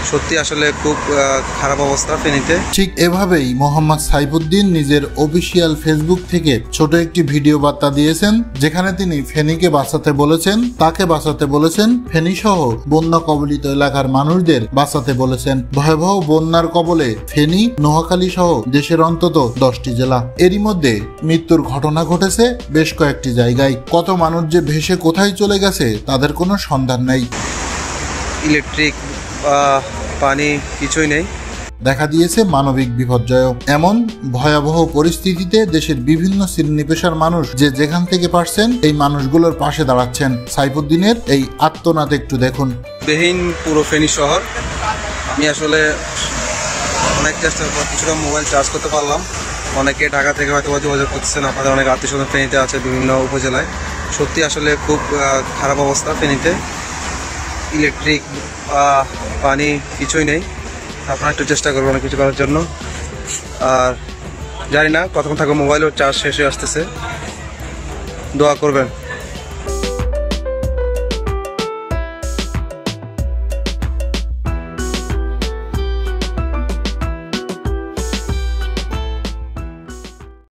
সত্যি আসলে খুব খারাপ অবস্থা ফেনীতে। ঠিক এভাবেই মোহাম্মদ সাইফুদ্দিন নিজের অফিসিয়াল ফেসবুক থেকে ছোট একটি ভিডিও বার্তা দিয়েছেন, যেখানে তিনি ফেনীকে বাঁচাতে বলেছেন, তাকে বাঁচাতে বলেছেন, ফেনী সহ বন্যা কবলিত এলাকার মানুষদের বাঁচাতে বলেছেন। ভয়াবহ বন্যার কবলে ফেনী, নোয়াখালী সহ দেশের অন্তত 10টি জেলা। এরই মধ্যে মৃত্যুর ঘটনা ঘটেছে বেশ কয়েকটি জায়গায়। কত মানুষ যে ভেসে কোথায় চলে গেছে তাদের কোনো সন্ধান নেই। ইলেকট্রিক, পানি কিছুই নেই। দেখা দিয়েছে মানবিক বিপর্যয়। এমন ভয়াবহ পরিস্থিতিতে দেশের বিভিন্ন শ্রেণী পেশার মানুষ যে যেখান থেকে পারছেন এই মানুষগুলোর পাশে দাঁড়াচ্ছেন। সাইফুদ্দিনের এই আত্মনাদ একটু দেখুন। বেহীন পুরো ফেনী শহর। আমি আসলে অনেক চেষ্টার পর কিছুটা মোবাইল চার্জ করতে পারলাম। অনেকে ঢাকা থেকে হয়তো যোগাযোগ করতেছেন, আপনাদের অনেক আত্মীয়স্বজন ফেনীতে আছে বিভিন্ন উপজেলায়। সত্যি আসলে খুব খারাপ অবস্থা ফেনীতে। ইলেকট্রিক, পানি কিছুই নেই। আপনারা একটু চেষ্টা করবেন অনেক কিছু করার জন্য। আর জানি না কতক্ষণ থাকবে, মোবাইলের চার্জ শেষ হয়ে আসতেছে, দোয়া করবেন।